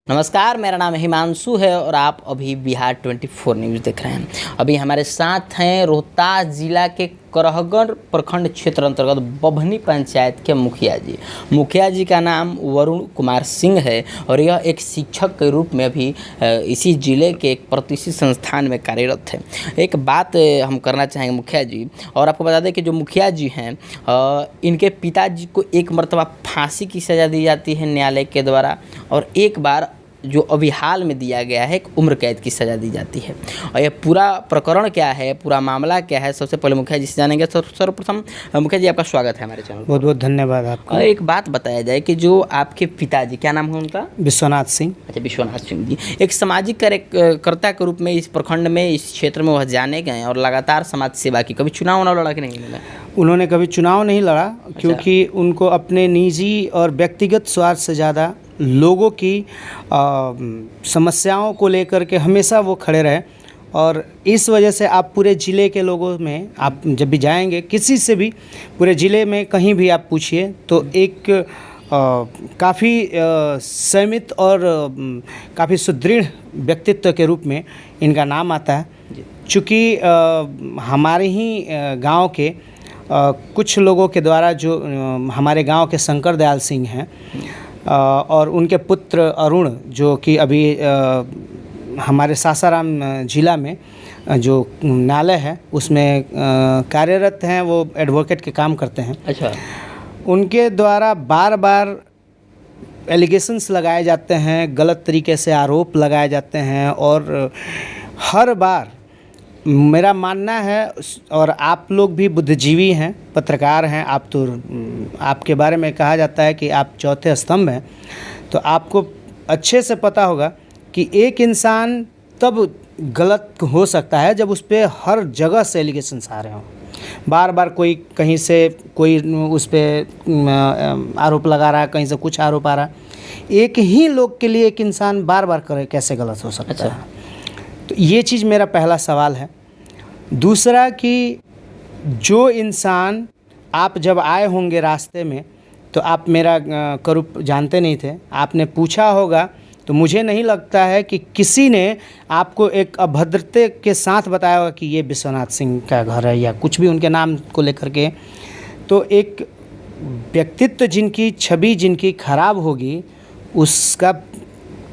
नमस्कार, मेरा नाम हिमांशु है और आप अभी बिहार 24 न्यूज़ देख रहे हैं। अभी हमारे साथ हैं रोहतास जिला के करहगढ़ प्रखंड क्षेत्र अंतर्गत बभनी पंचायत के मुखिया जी। मुखिया जी का नाम वरुण कुमार सिंह है और यह एक शिक्षक के रूप में अभी इसी जिले के एक प्रतिष्ठित संस्थान में कार्यरत है। एक बात हम करना चाहेंगे मुखिया जी, और आपको बता दें कि जो मुखिया जी हैं इनके पिताजी को एक मरतबा फांसी की सज़ा दी जाती है न्यायालय के द्वारा, और एक बार जो अभी हाल में दिया गया है एक उम्र कैद की सज़ा दी जाती है। और यह पूरा प्रकरण क्या है, पूरा मामला क्या है, सबसे पहले मुखिया जी से जानेंगे। सर्वप्रथम मुखिया जी, आपका स्वागत है हमारे चैनल पर। बहुत बहुत धन्यवाद आपका। एक बात बताया जाए कि जो आपके पिताजी, क्या नाम है उनका? विश्वनाथ सिंह। अच्छा, विश्वनाथ सिंह जी एक सामाजिक कार्यकर्ता के रूप में इस प्रखंड में, इस क्षेत्र में वह जाने गए और लगातार समाज सेवा की। कभी चुनाव ना लड़ा कि नहीं लड़ा? उन्होंने कभी चुनाव नहीं लड़ा क्योंकि उनको अपने निजी और व्यक्तिगत स्वार्थ से ज़्यादा लोगों की समस्याओं को लेकर के हमेशा वो खड़े रहे। और इस वजह से आप पूरे ज़िले के लोगों में, आप जब भी जाएंगे किसी से भी पूरे ज़िले में कहीं भी आप पूछिए तो एक काफ़ी संयमित और काफ़ी सुदृढ़ व्यक्तित्व के रूप में इनका नाम आता है। चूँकि हमारे ही गांव के कुछ लोगों के द्वारा, जो हमारे गांव के शंकर दयाल सिंह हैं और उनके पुत्र अरुण, जो कि अभी हमारे सासाराम जिला में जो न्यायालय है उसमें कार्यरत हैं, वो एडवोकेट के काम करते हैं। अच्छा। उनके द्वारा बार बार एलिगेशंस लगाए जाते हैं, गलत तरीके से आरोप लगाए जाते हैं, और हर बार मेरा मानना है, और आप लोग भी बुद्धिजीवी हैं, पत्रकार हैं, आप तो आपके बारे में कहा जाता है कि आप चौथे स्तंभ हैं, तो आपको अच्छे से पता होगा कि एक इंसान तब गलत हो सकता है जब उस पर हर जगह से एलिगेशंस आ रहे हों। बार बार कोई कहीं से कोई उस पर आरोप लगा रहा है, कहीं से कुछ आरोप आ रहा है। एक ही लोग के लिए एक इंसान बार बार करे, कैसे गलत हो सकता है? तो ये चीज़ मेरा पहला सवाल है। दूसरा कि जो इंसान, आप जब आए होंगे रास्ते में तो आप मेरा करूप जानते नहीं थे, आपने पूछा होगा, तो मुझे नहीं लगता है कि किसी ने आपको एक अभद्रता के साथ बताया होगा कि ये विश्वनाथ सिंह का घर है या कुछ भी उनके नाम को लेकर के। तो एक व्यक्तित्व जिनकी, छवि जिनकी खराब होगी, उसका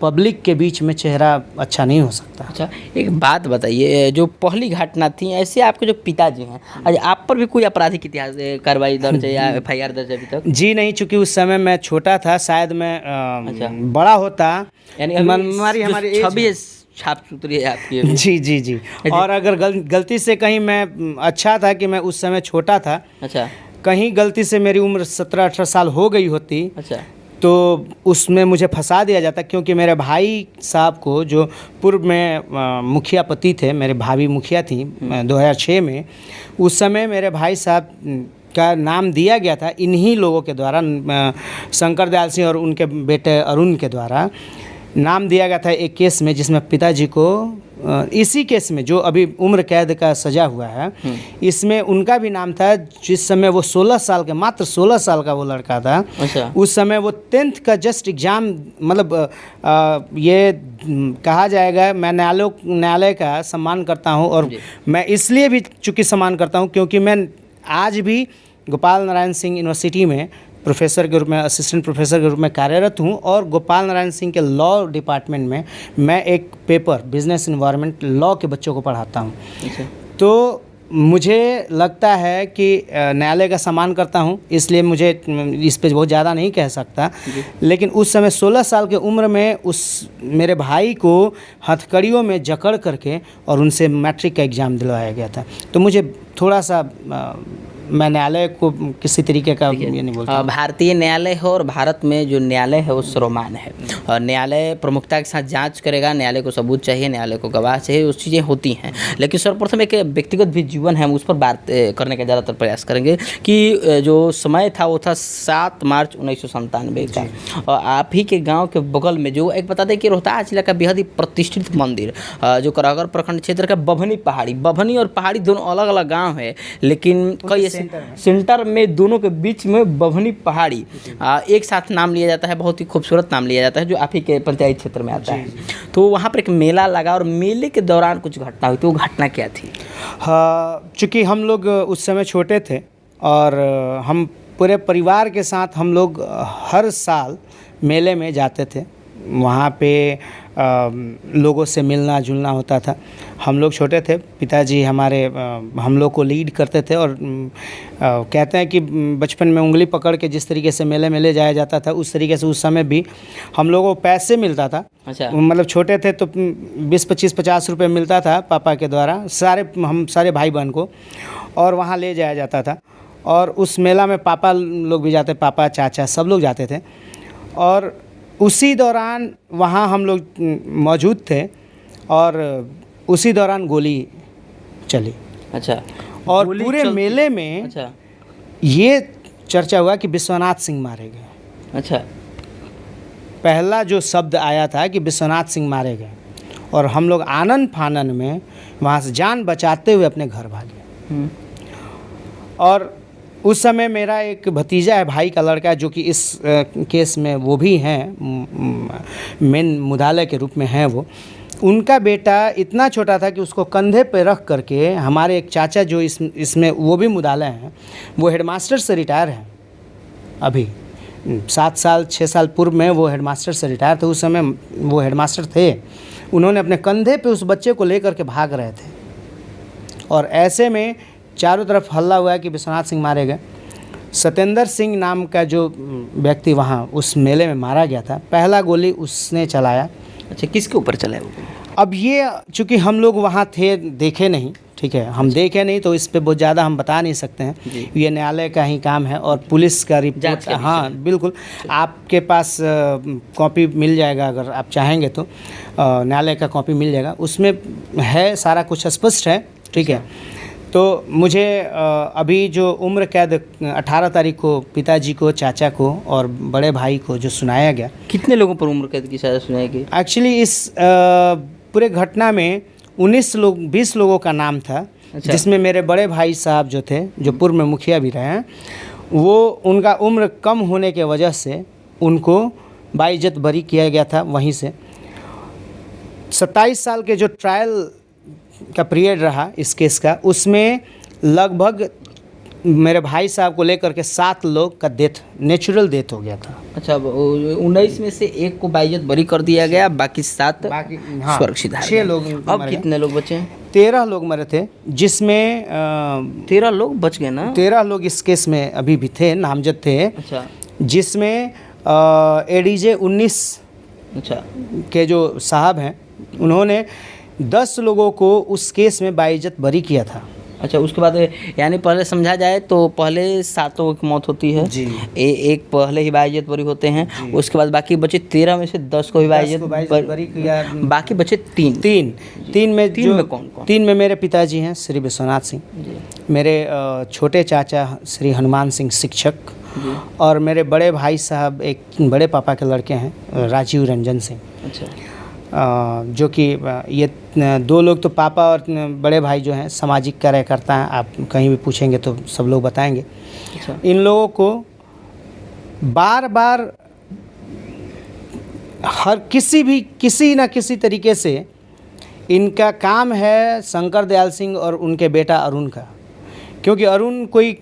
पब्लिक के बीच में चेहरा अच्छा नहीं हो सकता। अच्छा, एक बात बताइए, जो पहली घटना थी, ऐसे आपके जो पिताजी हैं, आज आप पर भी कोई आपराधिक इतिहास कार्रवाई दर्ज है या FIR दर्ज है अभी तक? जी नहीं, चूँकि उस समय मैं छोटा था, शायद मैं बड़ा होता, यानी हमारी छवि छाप सुथरी है आपकी। जी जी जी। और अगर गलती से कहीं मैं, अच्छा था कि मैं उस समय छोटा था। अच्छा। कहीं गलती से मेरी उम्र 17-18 साल हो गई होती, अच्छा, तो उसमें मुझे फंसा दिया जाता, क्योंकि मेरे भाई साहब को, जो पूर्व में मुखिया पति थे, मेरे भाभी मुखिया थी 2006 में, उस समय मेरे भाई साहब का नाम दिया गया था इन्हीं लोगों के द्वारा, शंकर दयाल सिंह और उनके बेटे अरुण के द्वारा नाम दिया गया था एक केस में, जिसमें पिताजी को, इसी केस में जो अभी उम्र कैद का सज़ा हुआ है, इसमें उनका भी नाम था। जिस समय वो 16 साल के, मात्र 16 साल का वो लड़का था। अच्छा। उस समय वो 10th का जस्ट एग्ज़ाम, मतलब ये कहा जाएगा, मैं न्यायालय का सम्मान करता हूँ, और मैं इसलिए भी चूँकि सम्मान करता हूँ क्योंकि मैं आज भी गोपाल नारायण सिंह यूनिवर्सिटी में प्रोफेसर के रूप में, असिस्टेंट प्रोफेसर के रूप में कार्यरत हूँ, और गोपाल नारायण सिंह के लॉ डिपार्टमेंट में मैं एक पेपर, बिजनेस एनवायरनमेंट लॉ के बच्चों को पढ़ाता हूँ। तो मुझे लगता है कि न्यायालय का सम्मान करता हूँ, इसलिए मुझे इस पे बहुत ज़्यादा नहीं कह सकता। लेकिन उस समय 16 साल की उम्र में उस मेरे भाई को हथकड़ियों में जकड़ करके और उनसे मैट्रिक का एग्ज़ाम दिलवाया गया था। तो मुझे थोड़ा सा, मैं न्यायालय को किसी तरीके का ये नहीं बोलता। भारतीय न्यायालय है और भारत में जो न्यायालय है वो सर्वमान्य है, और न्यायालय प्रमुखता के साथ जांच करेगा। न्यायालय को सबूत चाहिए, न्यायालय को गवाह चाहिए, उस चीज़ें होती हैं। लेकिन सर्वप्रथम एक व्यक्तिगत भी जीवन है, हम उस पर बात करने का ज़्यादातर प्रयास करेंगे कि जो समय था वो था 7 मार्च 1997 का, और आप ही के गाँव के बगल में, जो एक बता दें कि रोहतास जिला का बेहद ही प्रतिष्ठित मंदिर, जो करहगढ़ प्रखंड क्षेत्र का बभनी और पहाड़ी दोनों अलग अलग गाँव है, लेकिन कई सेंटर में दोनों के बीच में बभनी पहाड़ी एक साथ नाम लिया जाता है, बहुत ही खूबसूरत नाम लिया जाता है, जो आप ही के पंचायत क्षेत्र में आता है। तो वहाँ पर एक मेला लगा और मेले के दौरान कुछ घटना हुई, तो वो घटना क्या थी? हाँ, चूँकि हम लोग उस समय छोटे थे और हम पूरे परिवार के साथ हम लोग हर साल मेले में जाते थे। वहाँ पे लोगों से मिलना जुलना होता था। हम लोग छोटे थे, पिताजी हमारे हम लोग को लीड करते थे और कहते हैं कि बचपन में उंगली पकड़ के जिस तरीके से मेले में ले जाया जाता था, उस तरीके से उस समय भी हम लोगों को पैसे मिलता था। अच्छा। मतलब छोटे थे तो 20-25-50 रुपये मिलता था पापा के द्वारा हम सारे भाई बहन को, और वहाँ ले जाया जाता था। और उस मेला में पापा लोग भी जाते, पापा चाचा सब लोग जाते थे। और उसी दौरान वहाँ हम लोग मौजूद थे और उसी दौरान गोली चली। अच्छा। और पूरे मेले में अच्छा, ये चर्चा हुआ कि विश्वनाथ सिंह मारे गए। अच्छा। पहला जो शब्द आया था कि विश्वनाथ सिंह मारे गए, और हम लोग आनन फानन में वहाँ से जान बचाते हुए अपने घर भागे। और उस समय मेरा एक भतीजा है, भाई का लड़का, जो कि इस केस में वो भी हैं, मेन मुद्दालय के रूप में हैं वो। उनका बेटा इतना छोटा था कि उसको कंधे पे रख करके हमारे एक चाचा जो इसमें वो भी मुद्दालय हैं, वो हेडमास्टर से रिटायर हैं। अभी 7 साल 6 साल पूर्व में वो हेडमास्टर से रिटायर थे। उस समय वो हेडमास्टर थे। उन्होंने अपने कंधे पे उस बच्चे को लेकर के भाग रहे थे, और ऐसे में चारों तरफ हल्ला हुआ कि विश्वनाथ सिंह मारे गए। सत्येंद्र सिंह नाम का जो व्यक्ति वहाँ उस मेले में मारा गया था, पहला गोली उसने चलाया। अच्छा, किसके ऊपर चला है वो? अब ये चूँकि हम लोग वहाँ थे, देखे नहीं, ठीक है, हम देखे नहीं तो इस पे बहुत ज़्यादा हम बता नहीं सकते हैं। ये न्यायालय का ही काम है और पुलिस का रिपोर्ट। हाँ बिल्कुल, आपके पास कॉपी मिल जाएगा अगर आप चाहेंगे तो, न्यायालय का कॉपी मिल जाएगा, उसमें है सारा कुछ स्पष्ट है, ठीक है। तो मुझे अभी जो उम्र कैद 18 तारीख को पिताजी को, चाचा को और बड़े भाई को जो सुनाया गया। कितने लोगों पर उम्र कैद की सज़ा सुनाई गई? एक्चुअली इस पूरे घटना में 20 लोगों का नाम था। अच्छा। जिसमें मेरे बड़े भाई साहब जो थे, जो पूर्व में मुखिया भी रहे हैं, वो उनका उम्र कम होने के वजह से उनको बाइज्जत बरी किया गया था। वहीं से 27 साल के जो ट्रायल का पीरियड रहा इस केस का, उसमें लगभग मेरे भाई साहब को लेकर के 7 लोग का नेचुरल डेथ हो गया था। अच्छा, 19 में से एक को बाइज्जत बरी कर दिया गया, बाकी 7 हाँ, सुरक्षित। 6 लोग। अब कितने लोग बचे हैं? 13 लोग मरे थे, जिसमें 13 लोग बच गए ना? 13 लोग इस केस में अभी भी थे, नामजद थे। अच्छा। जिसमें एडीजे 19 अच्छा के जो साहब हैं, उन्होंने 10 लोगों को उस केस में बाइज्जत बरी किया था। अच्छा, उसके बाद यानी पहले समझा जाए तो पहले 7 लोगों की मौत होती है जी। एक पहले ही बाइज्जत बरी होते हैं, उसके बाद बाकी बचे 13 में से 10 को ही बाइज्जत बरी किया, बाकी बचे 3 में कौन? 3 में मेरे पिताजी हैं श्री विश्वनाथ सिंह, मेरे छोटे चाचा श्री हनुमान सिंह शिक्षक, और मेरे बड़े भाई साहब एक बड़े पापा के लड़के हैं राजीव रंजन सिंह। अच्छा। जो कि ये 2 लोग तो पापा और बड़े भाई जो हैं सामाजिक कार्यकर्ता हैं, आप कहीं भी पूछेंगे तो सब लोग बताएंगे। अच्छा। इन लोगों को बार बार हर किसी न किसी तरीके से इनका काम है शंकर दयाल सिंह और उनके बेटा अरुण का, क्योंकि अरुण कोई,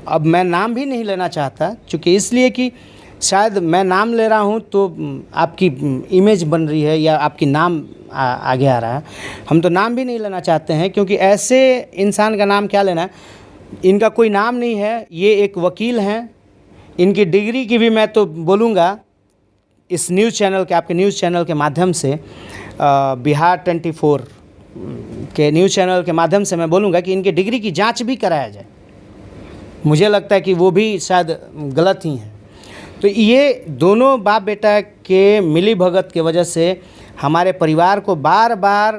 अब मैं नाम भी नहीं लेना चाहता, चूँकि इसलिए कि शायद मैं नाम ले रहा हूँ तो आपकी इमेज बन रही है या आपकी नाम आगे आ रहा है। हम तो नाम भी नहीं लेना चाहते हैं, क्योंकि ऐसे इंसान का नाम क्या लेना है। इनका कोई नाम नहीं है, ये एक वकील हैं। इनकी डिग्री की भी मैं तो बोलूँगा इस न्यूज़ चैनल के, आपके न्यूज़ चैनल के माध्यम से, बिहार 24 के न्यूज़ चैनल के माध्यम से मैं बोलूँगा कि इनकी डिग्री की जाँच भी कराया जाए। मुझे लगता है कि वो भी शायद गलत ही हैं। तो ये दोनों बाप बेटा के मिली भगत के वजह से हमारे परिवार को बार बार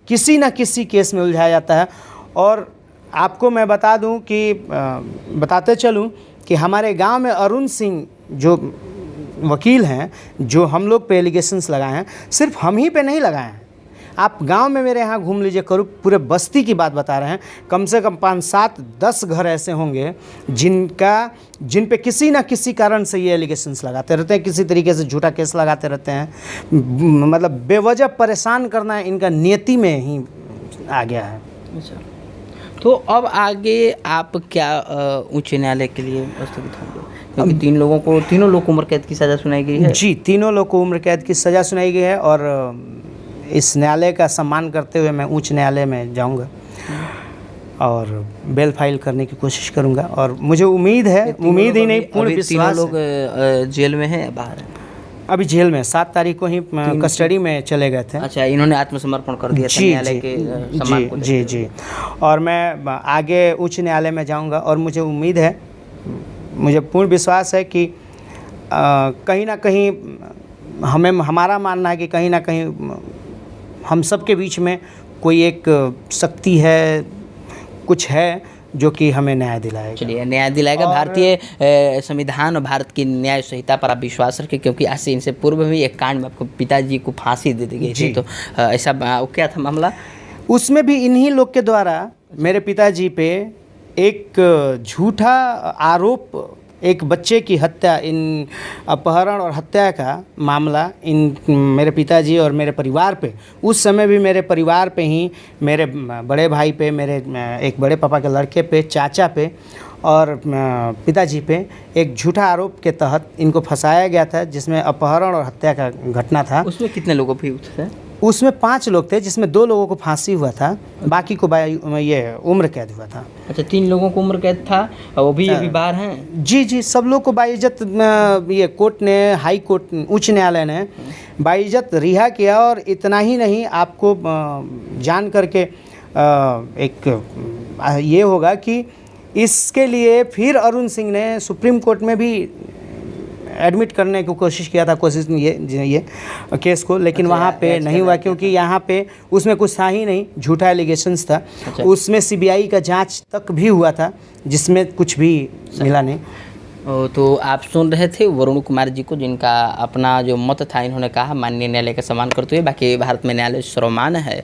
किसी न किसी केस में उलझाया जाता है। और आपको मैं बता दूं कि बताते चलूं कि हमारे गांव में अरुण सिंह जो वकील हैं, जो हम लोग पे एलिगेशंस लगाए हैं, सिर्फ हम ही पे नहीं लगाए हैं, आप गांव में मेरे यहाँ घूम लीजिए, करूँ पूरे बस्ती की बात बता रहे हैं, कम से कम 5-7-10 घर ऐसे होंगे जिन पे किसी ना किसी कारण से ये एलिगेशंस लगाते रहते हैं, किसी तरीके से झूठा केस लगाते रहते हैं। मतलब बेवजह परेशान करना इनका नियति में ही आ गया है। अच्छा, तो अब आगे आप क्या उच्च न्यायालय के लिए प्रस्तुत होंगे? क्योंकि तीनों लोग को उम्र कैद की सज़ा सुनाई गई है। जी, तीनों लोग को उम्र कैद की सज़ा सुनाई गई है और इस न्यायालय का सम्मान करते हुए मैं उच्च न्यायालय में जाऊंगा और बेल फाइल करने की कोशिश करूंगा। और मुझे उम्मीद है, उम्मीद ही नहीं, पूर्ण विश्वास। तीनों लोग जेल में हैं या बाहर हैं? अभी जेल में 7 तारीख को ही कस्टडी में चले गए थे। अच्छा, इन्होंने आत्मसमर्पण कर दिया था न्यायालय के सम्मान को। जी। और मैं आगे उच्च न्यायालय में जाऊंगा और मुझे उम्मीद है, मुझे पूर्ण विश्वास है कि कहीं ना कहीं हमारा मानना है कि कहीं ना कहीं हम सब के बीच में कोई एक शक्ति है, कुछ है जो कि हमें न्याय दिलाएगा। चलिए, न्याय दिलाएगा। भारतीय संविधान और भारत की न्याय संहिता पर आप विश्वास रखें, क्योंकि आज से इनसे पूर्व भी एक कांड में आपको पिताजी को फांसी दे दी गई थी, तो ऐसा क्या था मामला? उसमें भी इन्हीं लोग के द्वारा मेरे पिताजी पे एक झूठा आरोप, एक बच्चे की हत्या, इन अपहरण और हत्या का मामला इन मेरे पिताजी और मेरे परिवार पे, उस समय भी मेरे परिवार पे ही, मेरे बड़े भाई पे, मेरे एक बड़े पापा के लड़के पे, चाचा पे और पिताजी पे एक झूठा आरोप के तहत इनको फंसाया गया था, जिसमें अपहरण और हत्या का घटना था। उसमें कितने लोगों पे थे? उसमें 5 लोग थे, जिसमें 2 लोगों को फांसी हुआ था, बाकी को ये उम्र कैद हुआ था। अच्छा, 3 लोगों को उम्र कैद था और वो भी अभी बाहर हैं? जी, सब लोग को बाइज्जत ये कोर्ट ने, हाई कोर्ट, उच्च न्यायालय ने बाइज्जत रिहा किया। और इतना ही नहीं, आपको जान करके एक ये होगा कि इसके लिए फिर अरुण सिंह ने सुप्रीम कोर्ट में भी एडमिट करने की कोशिश किया था, ये केस को, लेकिन वहाँ पे नहीं हुआ, क्योंकि यहाँ पे उसमें कुछ था ही नहीं, झूठा एलिगेशंस था। अच्छा। उसमें सीबीआई का जांच तक भी हुआ था, जिसमें कुछ भी मिला नहीं। तो आप सुन रहे थे वरुण कुमार जी को, जिनका अपना जो मत था, इन्होंने कहा माननीय न्यायालय का सम्मान करते हुए, बाकी भारत में न्यायालय सर्वमान्य है,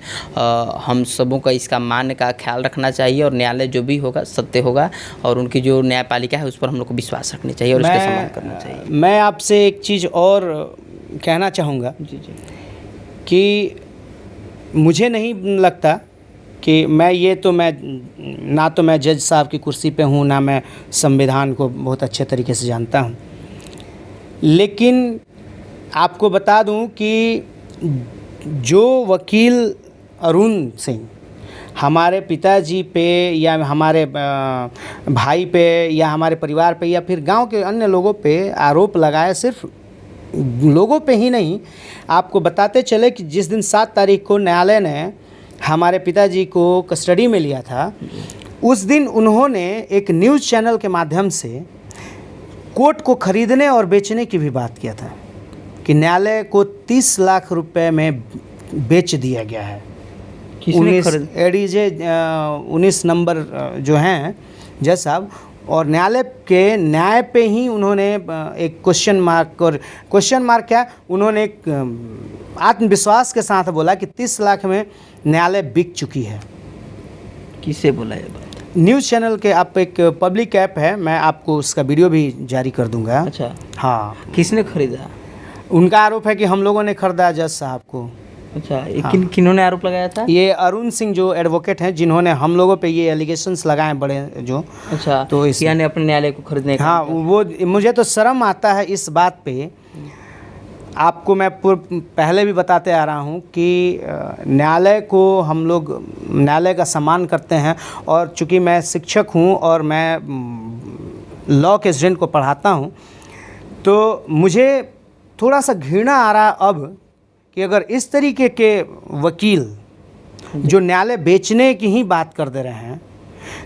हम सबों का इसका मान का ख्याल रखना चाहिए और न्यायालय जो भी होगा सत्य होगा और उनकी जो न्यायपालिका है उस पर हम लोग को विश्वास रखना चाहिए और उसका सम्मान करना चाहिए। मैं आपसे एक चीज़ और कहना चाहूँगा जी कि मुझे नहीं लगता कि मैं ना तो मैं जज साहब की कुर्सी पे हूँ, ना मैं संविधान को बहुत अच्छे तरीके से जानता हूँ, लेकिन आपको बता दूँ कि जो वकील अरुण सिंह हमारे पिताजी पे या हमारे भाई पे या हमारे परिवार पे या फिर गांव के अन्य लोगों पे आरोप लगाए, सिर्फ लोगों पे ही नहीं, आपको बताते चले कि जिस दिन 7 तारीख को न्यायालय ने हमारे पिताजी को कस्टडी में लिया था, उस दिन उन्होंने एक न्यूज़ चैनल के माध्यम से कोर्ट को खरीदने और बेचने की भी बात किया था कि न्यायालय को 30 लाख रुपए में बेच दिया गया है। 19 नंबर जो हैं जज साहब, और न्यायालय के न्याय पे ही उन्होंने एक क्वेश्चन मार्क क्या, उन्होंने एक आत्मविश्वास के साथ बोला कि 30 लाख में न्यायालय बिक चुकी है। किससे बोला ये बात? न्यूज़ चैनल के, आप एक पब्लिक ऐप है, मैं आपको उसका वीडियो भी जारी कर दूंगा। अच्छा, हाँ। किसने खरीदा? उनका आरोप है कि हम लोगों ने खरीदा जज साहब को। अच्छा, हाँ। किन्होंने आरोप लगाया था? ये अरुण सिंह जो एडवोकेट हैं, जिन्होंने हम लोगों पे ये एलिगेशंस लगाए बड़े जो। अच्छा, तो इस यानी अपने न्यायालय को खरीदने का। हाँ, वो मुझे तो शर्म आता है इस बात पे। आपको मैं पहले भी बताते आ रहा हूँ कि न्यायालय को हम लोग, न्यायालय का सम्मान करते हैं, और चूँकि मैं शिक्षक हूँ और मैं लॉ के स्टूडेंट को पढ़ाता हूँ, तो मुझे थोड़ा सा घृणा आ रहा अब कि अगर इस तरीके के वकील जो न्यायालय बेचने की ही बात कर दे रहे हैं,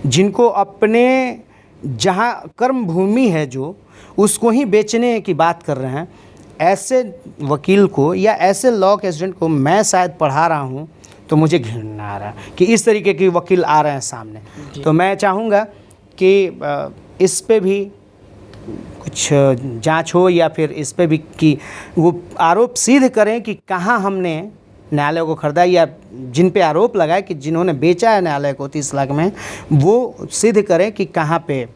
जिनको अपने जहाँ कर्म भूमि है जो, उसको ही बेचने की बात कर रहे हैं, ऐसे वकील को या ऐसे लॉ के स्टूडेंट को मैं शायद पढ़ा रहा हूँ, तो मुझे घृणा आ रहा है कि इस तरीके के वकील आ रहे हैं सामने। तो मैं चाहूँगा कि इस पे भी कुछ जांच हो, या फिर इस पे भी कि वो आरोप सिद्ध करें कि कहाँ हमने न्यायालय को खरीदा, या जिन पे आरोप लगाए कि जिन्होंने बेचा है न्यायालय को 30 लाख में, वो सिद्ध करें कि कहाँ पे।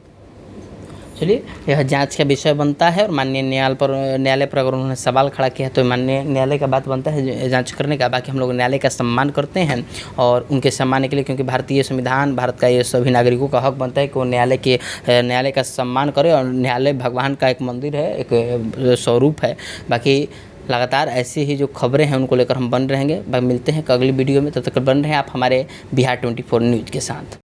चलिए, यह जांच का विषय बनता है और माननीय न्यायालय पर अगर उन्होंने सवाल खड़ा किया तो माननीय न्यायालय का बात बनता है जांच करने का। बाकी हम लोग न्यायालय का सम्मान करते हैं और उनके सम्मान के लिए, क्योंकि भारतीय संविधान, भारत का ये सभी नागरिकों का हक बनता है कि वो न्यायालय का सम्मान करे। और न्यायालय भगवान का एक मंदिर है, एक स्वरूप है। बाकी लगातार ऐसी ही जो खबरें हैं उनको लेकर हम बन रहेंगे। मिलते हैं अगली वीडियो में, तब तक बन रहे हैं आप हमारे बिहार 24 न्यूज़ के साथ।